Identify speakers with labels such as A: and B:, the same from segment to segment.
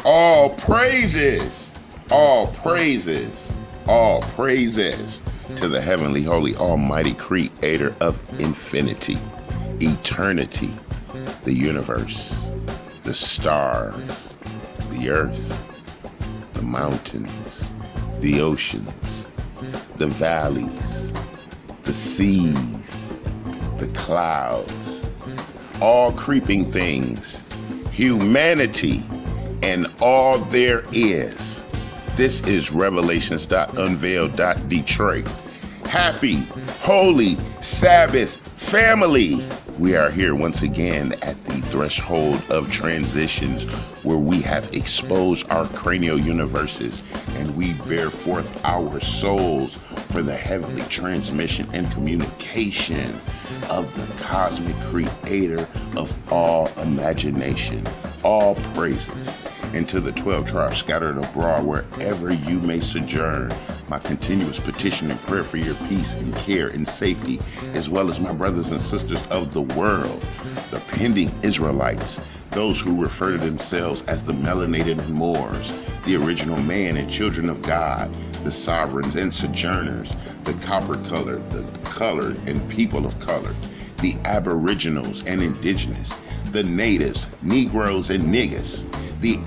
A: All praises, all praises, all praises to the heavenly, holy, almighty creator of infinity, eternity, the universe, the stars, the earth, the mountains, the oceans, the valleys, the seas, the clouds, all creeping things, humanity, and all there is. This is Revelations.Unveiled. Detroit. Happy, holy Sabbath family. We are here once again at the threshold of transitions where we have exposed our cranial universes and we bear forth our souls for the heavenly transmission and communication of the cosmic creator of all imagination. All praises. And to the 12 tribes scattered abroad wherever you may sojourn, my continuous petition and prayer for your peace and care and safety, as well as my brothers and sisters of the world, the pending Israelites, those who refer to themselves as the melanated Moors, the original man and children of God, the sovereigns and sojourners, the copper-colored, the colored and people of color, the aboriginals and indigenous, the natives, Negroes and niggas, the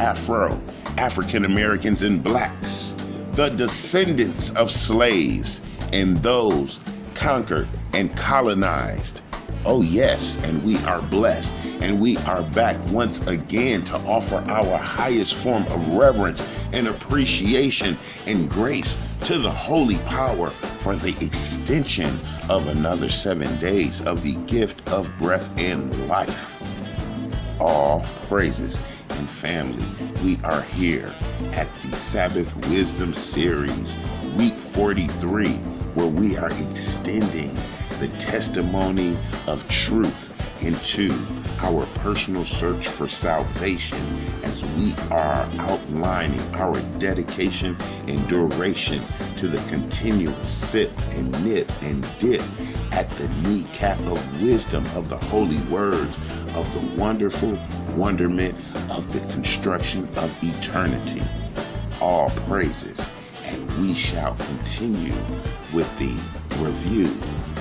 A: African Americans and blacks, the descendants of slaves, and those conquered and colonized. Oh yes, and we are blessed, and we are back once again to offer our highest form of reverence and appreciation and grace to the holy power for the extension of another 7 days of the gift of breath and life. All praises. And family, we are here at the Sabbath Wisdom Series, Week 43, where we are extending the testimony of truth into our personal search for salvation as we are outlining our dedication and duration to the continuous sip and nip and dip at the kneecap of wisdom of the holy words of the wonderful wonderment of the construction of eternity. All praises. And we shall continue with the review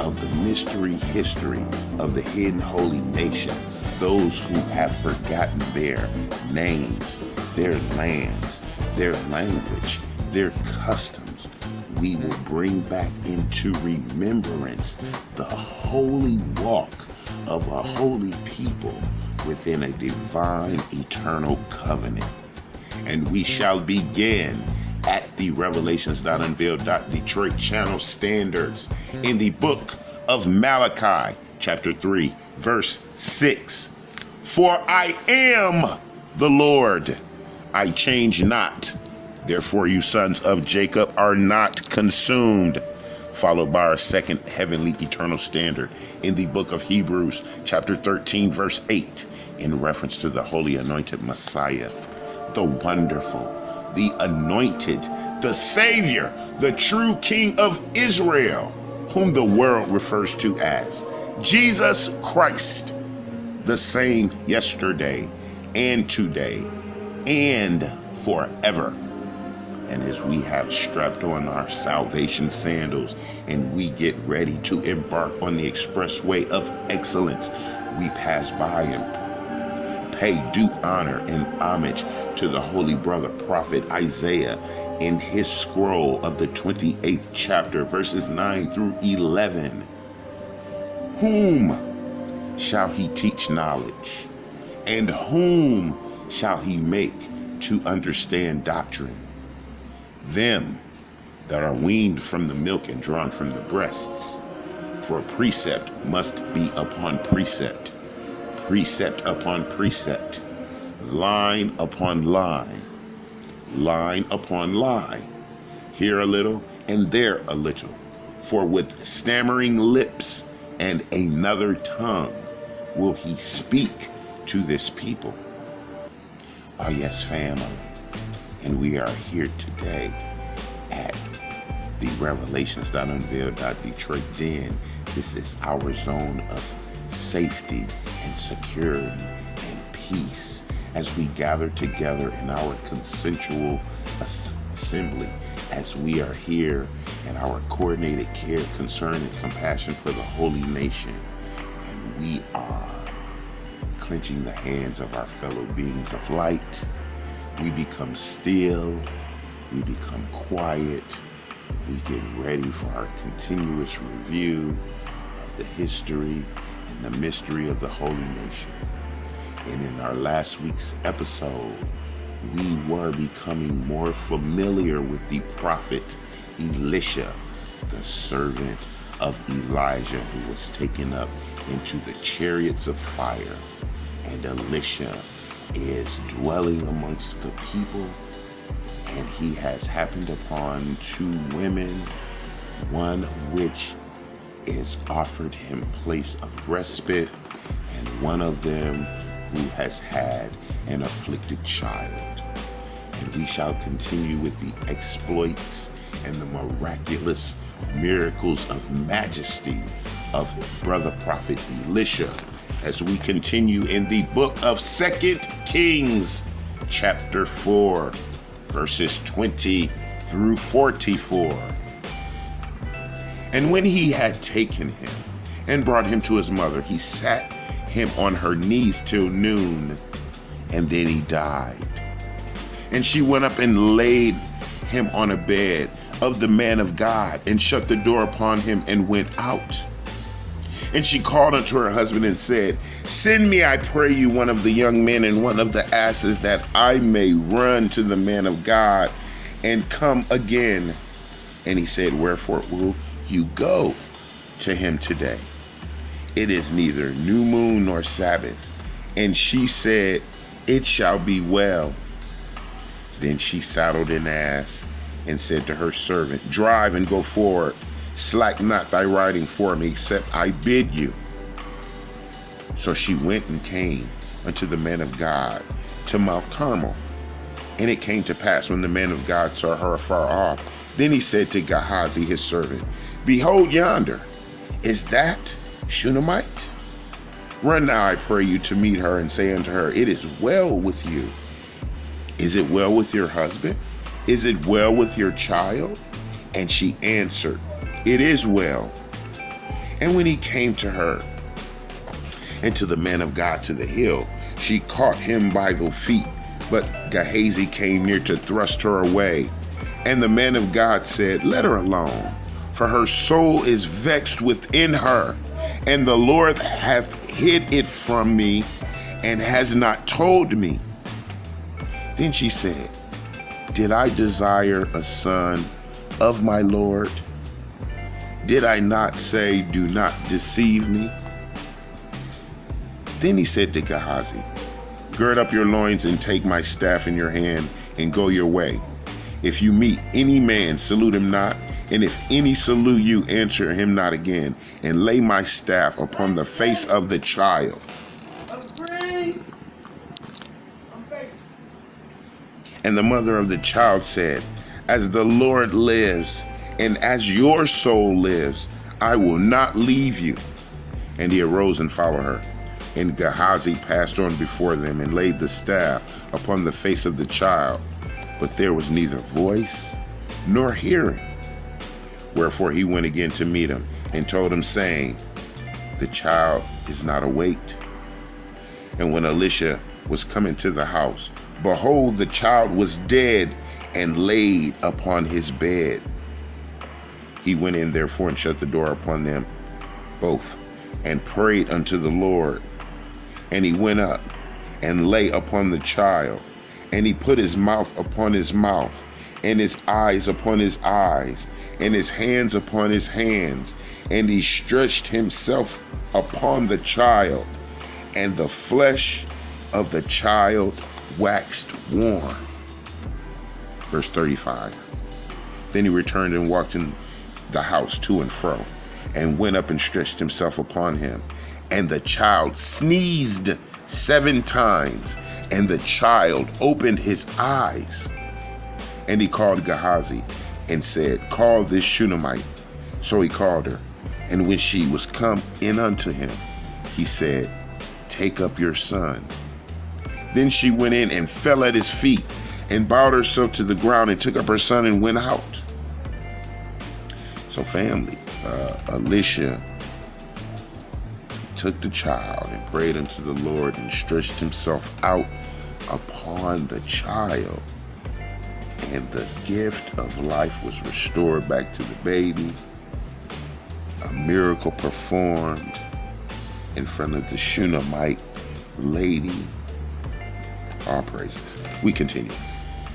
A: of the mystery history of the hidden holy nation, those who have forgotten their names, their lands, their language, their customs. We will bring back into remembrance the holy walk of a holy people within a divine eternal covenant. And we shall begin at the Revelations.Unveiled. Detroit channel standards in the book of Malachi, chapter 3, verse 6. For I am the Lord, I change not. Therefore you sons of Jacob are not consumed. Followed by our second heavenly eternal standard in the book of Hebrews, chapter 13, verse 8, in reference to the holy anointed Messiah, the wonderful, the anointed, the Savior, the true King of Israel, whom the world refers to as Jesus Christ, the same yesterday and today and forever. And as we have strapped on our salvation sandals and we get ready to embark on the expressway of excellence, we pass by and pay due honor and homage to the holy brother prophet Isaiah in his scroll of the 28th chapter, verses 9 through 11. Whom shall he teach knowledge? And whom shall he make to understand doctrine? Them that are weaned from the milk and drawn from the breasts. For precept must be upon precept, precept upon precept, line upon line, line upon line, here a little and there a little. For with stammering lips and another tongue will he speak to this people. Oh yes, family. And we are here today at the Revelations.Unveiled. Detroit Den. This is our zone of safety and security and peace as we gather together in our consensual assembly, as we are here in our coordinated care, concern, and compassion for the holy nation. And we are clenching the hands of our fellow beings of light. We become still. We become quiet. We get ready for our continuous review of the history and the mystery of the holy nation. And in our last week's episode, we were becoming more familiar with the prophet Elisha, the servant of Elijah, who was taken up into the chariots of fire. And Elisha is dwelling amongst the people, and he has happened upon two women, one of which is offered him place of respite, and one of them who has had an afflicted child. And we shall continue with the exploits and the miraculous miracles of majesty of brother prophet Elisha as we continue in the book of 2 Kings, chapter 4, verses 20 through 44. And when he had taken him and brought him to his mother, he sat him on her knees till noon, and then he died. And she went up and laid him on a bed of the man of God, and shut the door upon him, and went out. And she called unto her husband and said, Send me, I pray you, one of the young men and one of the asses, that I may run to the man of God and come again. And he said, Wherefore will you go to him today? It is neither new moon nor Sabbath. And she said, It shall be well. Then she saddled an ass and said to her servant, Drive and go forward. Slack not thy riding for me, except I bid you. So she went and came unto the man of God to Mount Carmel. And it came to pass, when the man of God saw her afar off, then he said to Gehazi his servant, Behold yonder, is that Shunammite? Run now, I pray you, to meet her, and say unto her, It is well with you. Is it well with your husband? Is it well with your child? And she answered, It is well. And when he came to her and to the man of God to the hill, she caught him by the feet, but Gehazi came near to thrust her away. And the man of God said, Let her alone, for her soul is vexed within her, and the Lord hath hid it from me, and has not told me. Then she said, Did I desire a son of my Lord? Did I not say, Do not deceive me? Then he said to Gehazi, Gird up your loins and take my staff in your hand and go your way. If you meet any man, salute him not, and if any salute you, answer him not again, and lay my staff upon the face of the child. And the mother of the child said, As the Lord lives, and as your soul lives, I will not leave you. And he arose and followed her. And Gehazi passed on before them, and laid the staff upon the face of the child. But there was neither voice nor hearing. Wherefore he went again to meet him, and told him, saying, The child is not awaked. And when Elisha was come into the house, behold, the child was dead, and laid upon his bed. He went in therefore and shut the door upon them both, and prayed unto the Lord. And he went up and lay upon the child, and he put his mouth upon his mouth, and his eyes upon his eyes, and his hands upon his hands, and he stretched himself upon the child, and the flesh of the child waxed warm. Verse 35. Then he returned and walked in the house to and fro, and went up and stretched himself upon him. And the child sneezed 7 times, and the child opened his eyes. And he called Gehazi and said, Call this Shunammite. So he called her. And when she was come in unto him, he said, Take up your son. Then she went in and fell at his feet and bowed herself to the ground and took up her son and went out. So family, Elisha took the child and prayed unto the Lord and stretched himself out upon the child. And the gift of life was restored back to the baby. A miracle performed in front of the Shunammite lady. All praises. We continue.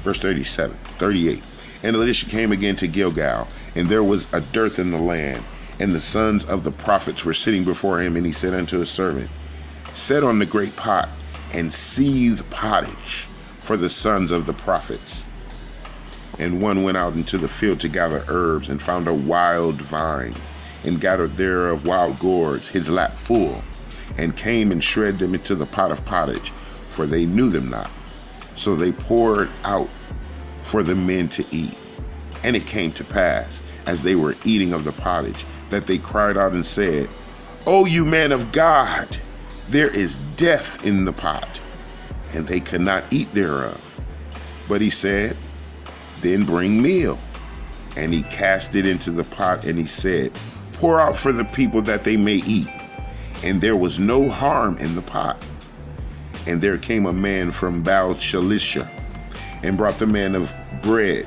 A: Verse 38. And Elisha came again to Gilgal, and there was a dearth in the land, and the sons of the prophets were sitting before him. And he said unto his servant, set on the great pot, and seethe pottage for the sons of the prophets. And one went out into the field to gather herbs, and found a wild vine, and gathered thereof wild gourds, his lap full, and came and shred them into the pot of pottage, for they knew them not. So they poured out for the men to eat. And it came to pass, as they were eating of the pottage, that they cried out and said, O you man of God, there is death in the pot. And they could not eat thereof. But he said, then bring meal. And he cast it into the pot, and he said, pour out for the people that they may eat. And there was no harm in the pot. And there came a man from Baal-Shalisha, and brought the man of bread,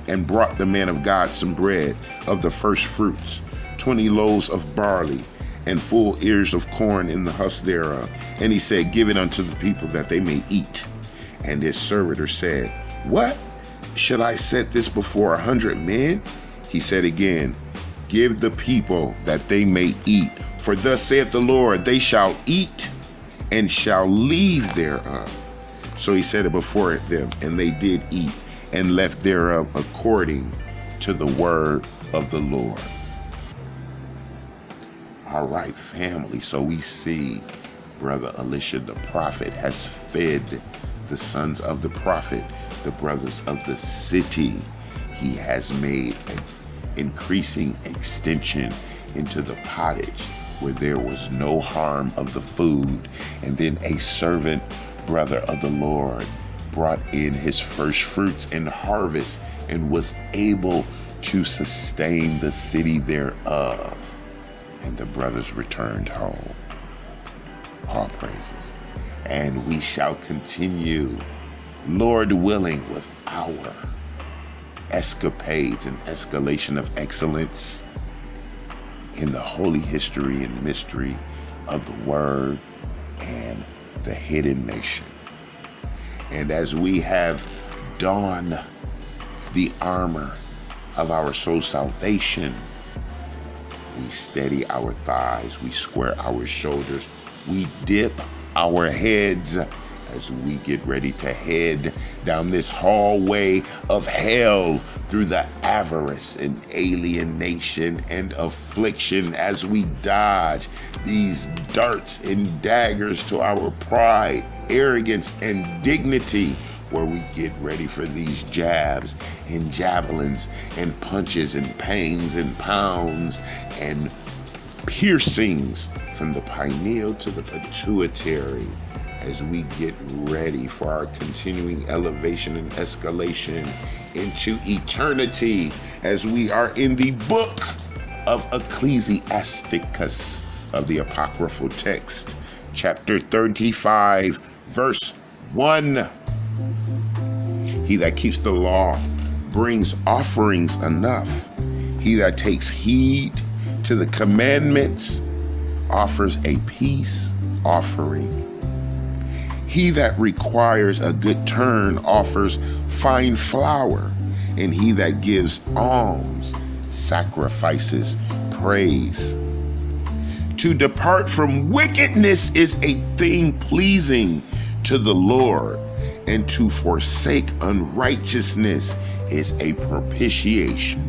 A: and brought the man of God some bread of the first fruits, 20 loaves of barley, and full ears of corn in the husk thereof. And he said, give it unto the people that they may eat. And his servitor said, what? Should I set this before 100 men? He said again, give the people that they may eat. For thus saith the Lord, they shall eat and shall leave thereof. So he set it before them, and they did eat and left thereof according to the word of the Lord. All right, family. So we see Brother Elisha the prophet has fed the sons of the prophet, the brothers of the city. He has made an increasing extension into the pottage where there was no harm of the food. And then a servant brother of the Lord brought in his first fruits and harvest and was able to sustain the city thereof. And the brothers returned home. All praises. And we shall continue, Lord willing, with our escapades and escalation of excellence in the holy history and mystery of the Word and the hidden nation. And as we have donned the armor of our soul salvation, we steady our thighs, we square our shoulders, we dip our heads as we get ready to head down this hallway of hell through the avarice and alienation and affliction, as we dodge these darts and daggers to our pride, arrogance, and dignity, where we get ready for these jabs and javelins and punches and pangs and pounds and piercings from the pineal to the pituitary, as we get ready for our continuing elevation and escalation into eternity, as we are in the book of Ecclesiasticus of the apocryphal text, chapter 35, verse 1. He that keeps the law brings offerings enough. He that takes heed to the commandments offers a peace offering. He that requires a good turn offers fine flour, and he that gives alms sacrifices praise. To depart from wickedness is a thing pleasing to the Lord, and to forsake unrighteousness is a propitiation.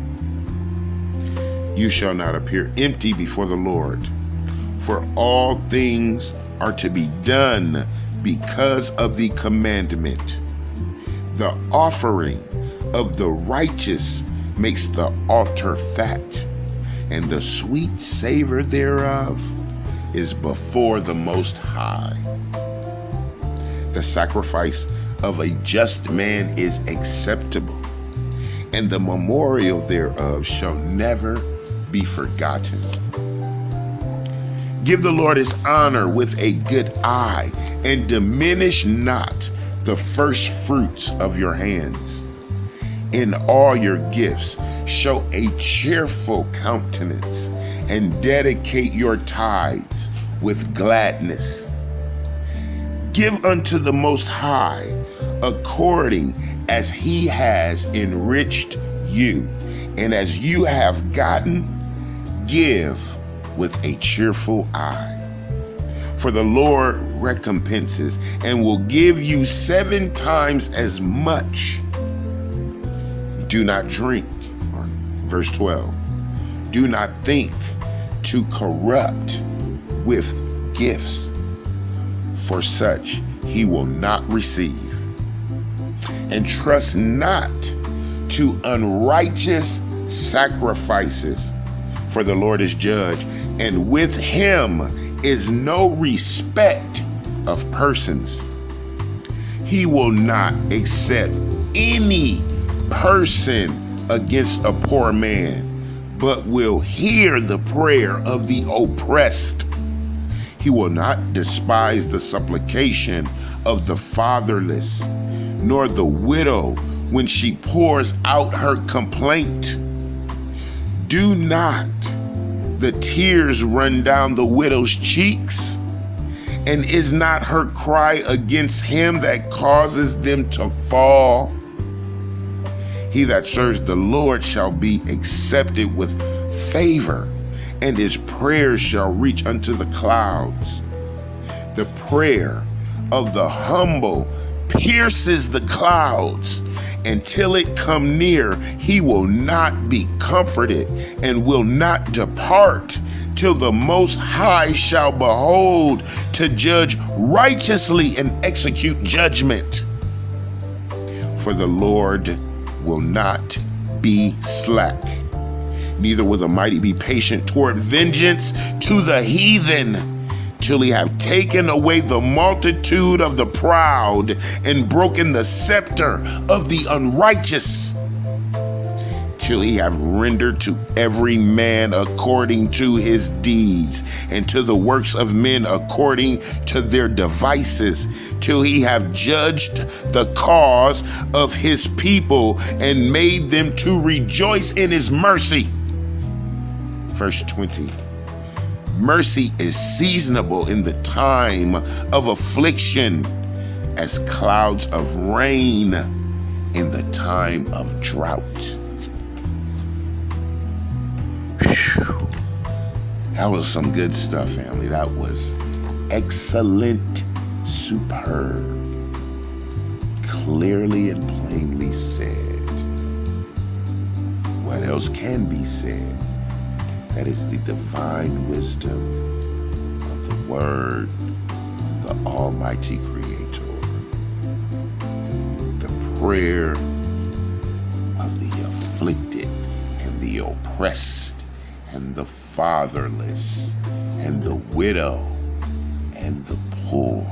A: You shall not appear empty before the Lord, for all things are to be done because of the commandment. The offering of the righteous makes the altar fat, and the sweet savor thereof is before the Most High. The sacrifice of a just man is acceptable, and the memorial thereof shall never be forgotten. Give the Lord his honor with a good eye, and diminish not the first fruits of your hands. In all your gifts, show a cheerful countenance, and dedicate your tithes with gladness. Give unto the Most High according as he has enriched you, and as you have gotten, give with a cheerful eye. For the Lord recompenses and will give you 7 times as much. Do not drink, verse 12. Do not think to corrupt with gifts, for such he will not receive. And trust not to unrighteous sacrifices, for the Lord is judge, and with him is no respect of persons. He will not accept any person against a poor man, but will hear the prayer of the oppressed. He will not despise the supplication of the fatherless, nor the widow when she pours out her complaint. Do not the tears run down the widow's cheeks? And is not her cry against him that causes them to fall? He that serves the Lord shall be accepted with favor, and his prayers shall reach unto the clouds. The prayer of the humble pierces the clouds. Until it come near, he will not be comforted, and will not depart till the Most High shall behold to judge righteously and execute judgment. For the Lord will not be slack, neither will the mighty be patient toward vengeance to the heathen, till he have taken away the multitude of the proud, and broken the scepter of the unrighteous, till he have rendered to every man according to his deeds, and to the works of men according to their devices, till he have judged the cause of his people, and made them to rejoice in his mercy. Verse 20. Mercy is seasonable in the time of affliction, as clouds of rain in the time of drought. Whew. That was some good stuff, family. That was excellent, superb, clearly and plainly said. What else can be said? That is the divine wisdom of the Word of the Almighty Creator. The prayer of the afflicted and the oppressed and the fatherless and the widow and the poor.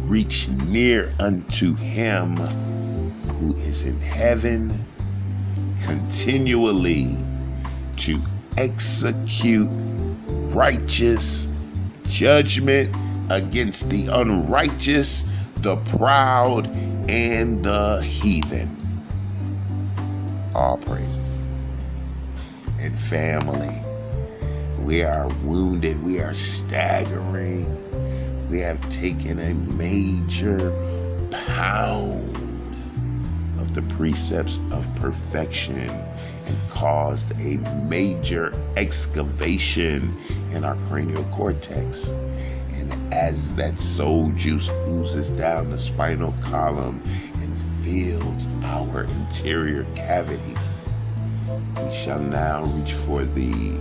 A: Reach near unto him who is in heaven continually to execute righteous judgment against the unrighteous, the proud, and the heathen. All praises. And family, we are wounded, we are staggering, we have taken a major pound of the precepts of perfection and caused a major excavation in our cranial cortex. And as that soul juice oozes down the spinal column and fills our interior cavity, we shall now reach for the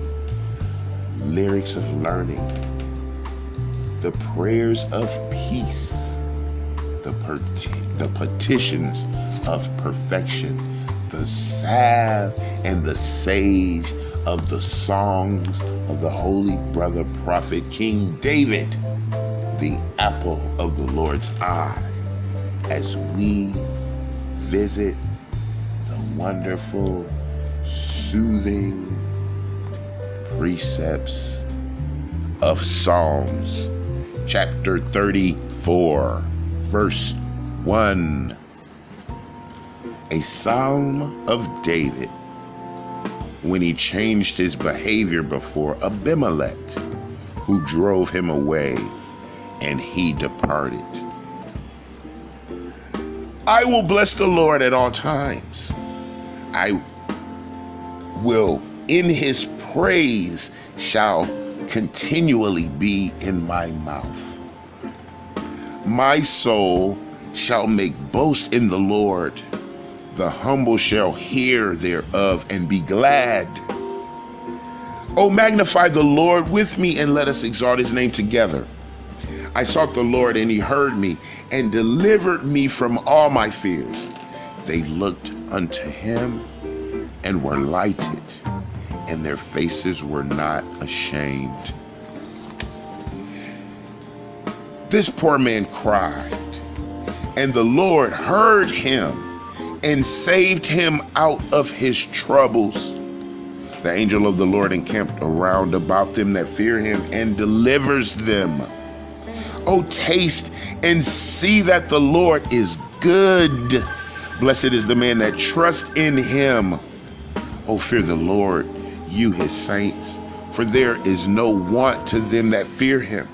A: lyrics of learning, the prayers of peace, the petitions of perfection, the salve and the sage of the songs of the holy brother prophet King David, the apple of the Lord's eye, as we visit the wonderful, soothing precepts of Psalms, chapter 34, verse 1. A psalm of David when he changed his behavior before Abimelech, who drove him away, and he departed. I will bless the Lord at all times. I will, in his praise, shall continually be in my mouth. My soul shall make boast in the Lord. The humble shall hear thereof and be glad. O magnify the Lord with me, and let us exalt his name together. I sought the Lord, and he heard me, and delivered me from all my fears. They looked unto him, and were lighted, and their faces were not ashamed. This poor man cried, and the Lord heard him, and saved him out of his troubles. The angel of the Lord encamped around about them that fear him, and delivers them. O taste and see that the Lord is good. Blessed is the man that trusts in him. O fear the Lord, you his saints, for there is no want to them that fear him.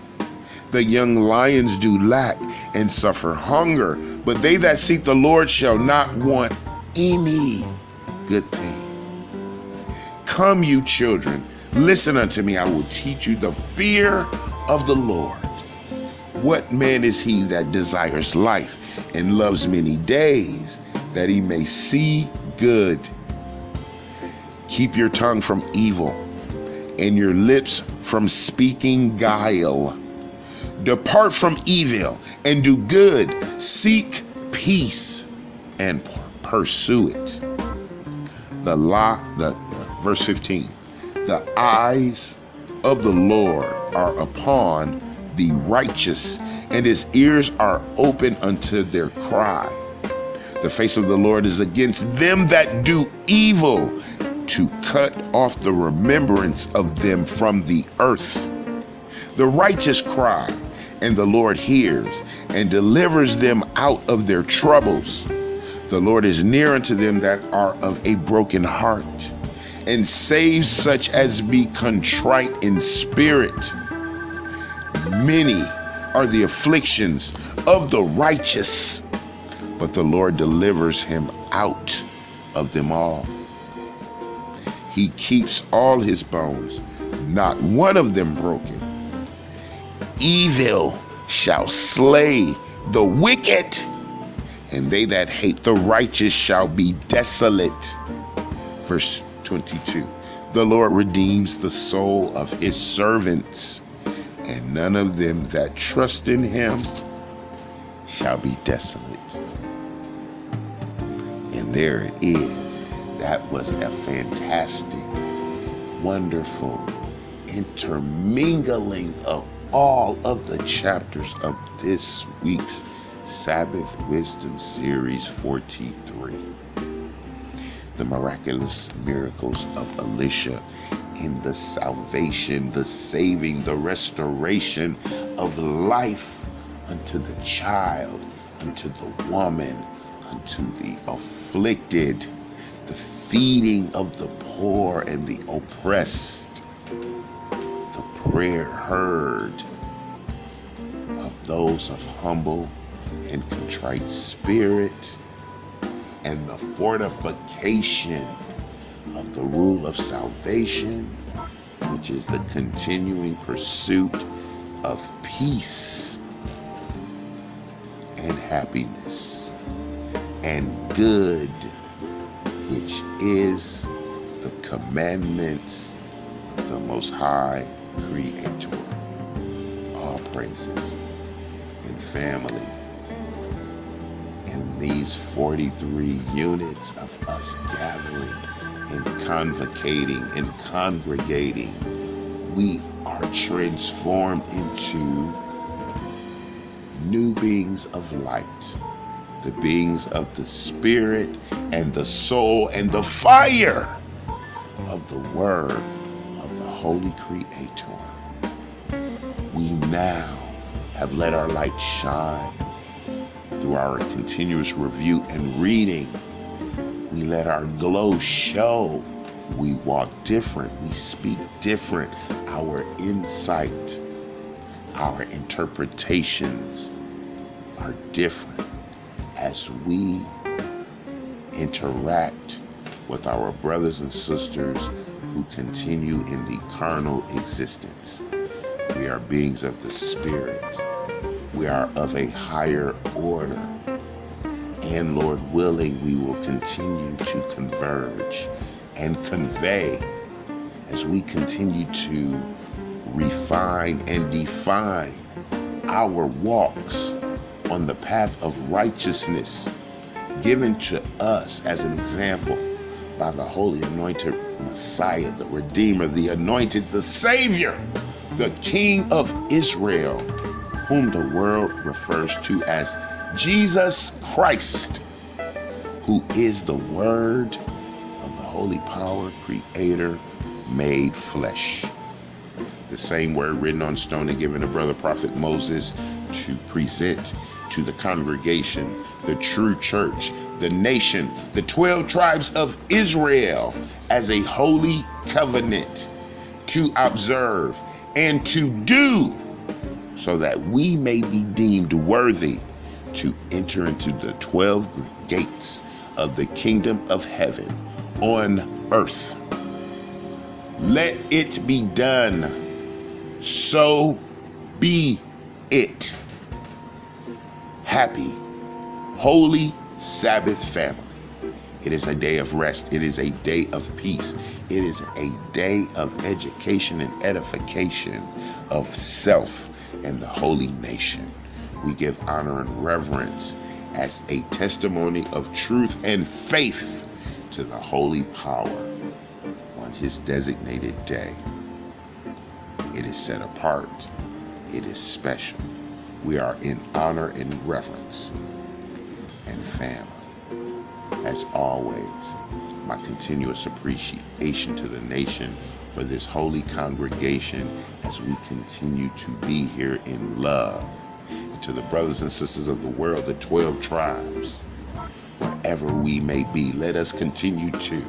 A: The young lions do lack and suffer hunger, but they that seek the Lord shall not want any good thing. Come, you children, listen unto me. I will teach you the fear of the Lord. What man is he that desires life and loves many days, that he may see good? Keep your tongue from evil, and your lips from speaking guile. Depart from evil and do good. Seek peace and pursue it. Verse 15. The eyes of the Lord are upon the righteous, and his ears are open unto their cry. The face of the Lord is against them that do evil, to cut off the remembrance of them from the earth. The righteous cry, and the Lord hears, and delivers them out of their troubles. The Lord is near unto them that are of a broken heart, and saves such as be contrite in spirit. Many are the afflictions of the righteous, but the Lord delivers him out of them all. He keeps all his bones, not one of them broken. Evil shall slay the wicked, and they that hate the righteous shall be desolate. Verse 22. The Lord redeems the soul of his servants, and none of them that trust in him shall be desolate. And there it is. That was a fantastic, wonderful intermingling of all of the chapters of this week's Sabbath Wisdom Series 43. The miraculous miracles of Elisha in the salvation, the saving, the restoration of life unto the child, unto the woman, unto the afflicted, the feeding of the poor and the oppressed, the prayer heard of those of humble and contrite spirit, and the fortification of the rule of salvation, which is the continuing pursuit of peace and happiness and good, which is the commandments of the Most High Creator. All praises. And family, in these 43 units of us gathering and convocating and congregating, we are transformed into new beings of light, the beings of the spirit and the soul and the fire of the word of the Holy Creator. We now have let our light shine through our continuous review and reading. We let our glow show. We walk different. We speak different. Our insight, our interpretations are different as we interact with our brothers and sisters who continue in the carnal existence. We are beings of the spirit. We are of a higher order. And Lord willing, we will continue to converge and convey as we continue to refine and define our walks on the path of righteousness given to us as an example by the holy anointed Messiah, the Redeemer, the Anointed, the Savior, the King of Israel, whom the world refers to as Jesus Christ, who is the Word of the Holy Power, Creator, made flesh. The same word written on stone and given to brother prophet Moses to present to the congregation, the true church, the nation, the 12 tribes of Israel as a holy covenant to observe and to do, so that we may be deemed worthy to enter into the 12 gates of the kingdom of heaven on earth. Let it be done. So be it. Happy, holy Sabbath family. It is a day of rest. It is a day of peace. It is a day of education and edification of self and the holy nation. We give honor and reverence as a testimony of truth and faith to the holy power on his designated day. It is set apart. It is special. We are in honor and reverence and family. As always, my continuous appreciation to the nation for this holy congregation as we continue to be here in love. And to the brothers and sisters of the world, the 12 tribes, wherever we may be, let us continue to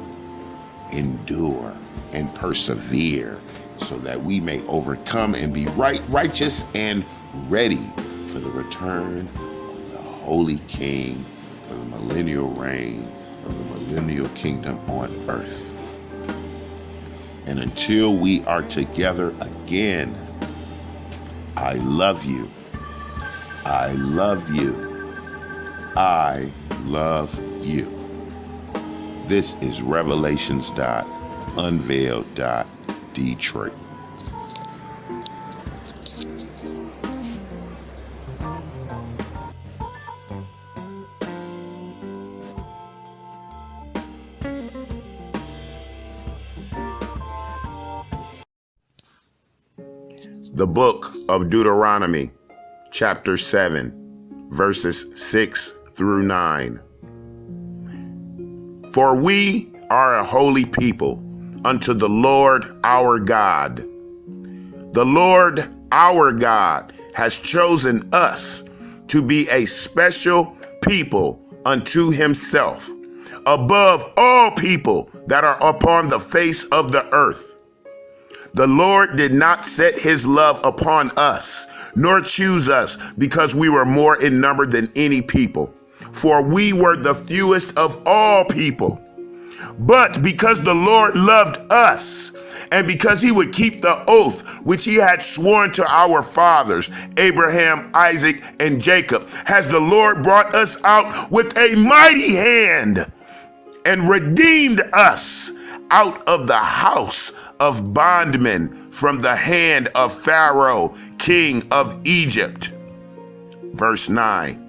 A: endure and persevere so that we may overcome and be righteous and ready for the return of the Holy King, for the millennial reign of the millennial kingdom on earth. And until we are together again, I love you. I love you. I love you. This is Revelations.Unveiled.Detroit. The book of Deuteronomy, chapter 7, verses 6 through 9. For we are a holy people unto the Lord our God. The Lord our God has chosen us to be a special people unto himself, above all people that are upon the face of the earth. The Lord did not set his love upon us, nor choose us because we were more in number than any people, for we were the fewest of all people. But because the Lord loved us, and because he would keep the oath which he had sworn to our fathers, Abraham, Isaac, and Jacob, has the Lord brought us out with a mighty hand and redeemed us out of the house of bondmen from the hand of Pharaoh, king of Egypt. Verse 9.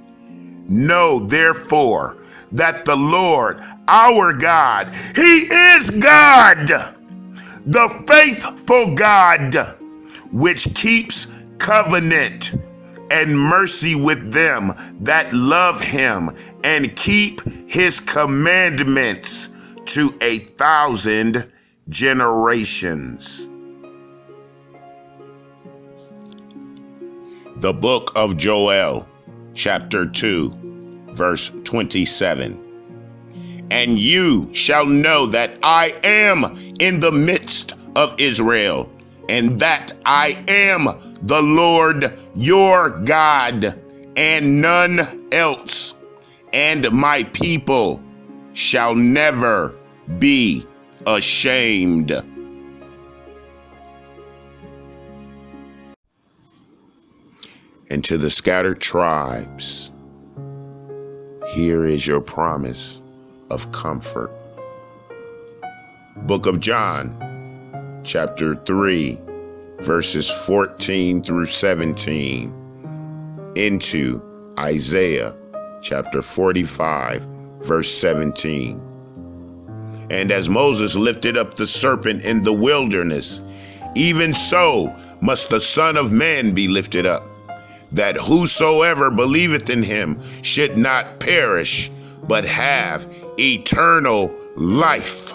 A: Know therefore that the Lord our God, he is God, the faithful God, which keeps covenant and mercy with them that love him and keep his commandments to 1,000 generations. The book of Joel, chapter 2, verse 27. And you shall know that I am in the midst of Israel, and that I am the Lord your God, and none else, and my people shall never be ashamed. And to the scattered tribes, here is your promise of comfort. Book of John, chapter 3, verses 14 through 17, into Isaiah, chapter 45, verse 17. And as Moses lifted up the serpent in the wilderness, even so must the Son of Man be lifted up, that whosoever believeth in him should not perish, but have eternal life.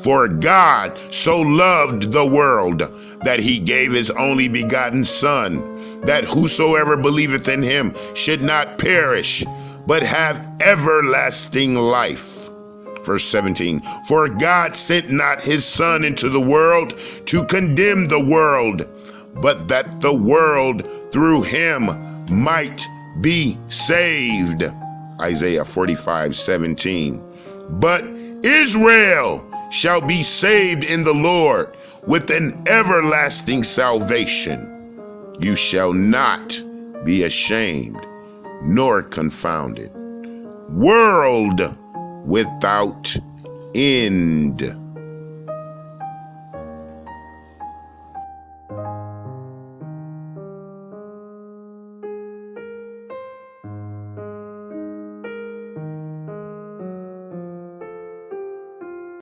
A: For God so loved the world that he gave his only begotten Son, that whosoever believeth in him should not perish, but have everlasting life. Verse 17, for God sent not his Son into the world to condemn the world, but that the world through him might be saved. Isaiah 45:17. But Israel shall be saved in the Lord with an everlasting salvation. You shall not be ashamed nor confounded. World without end.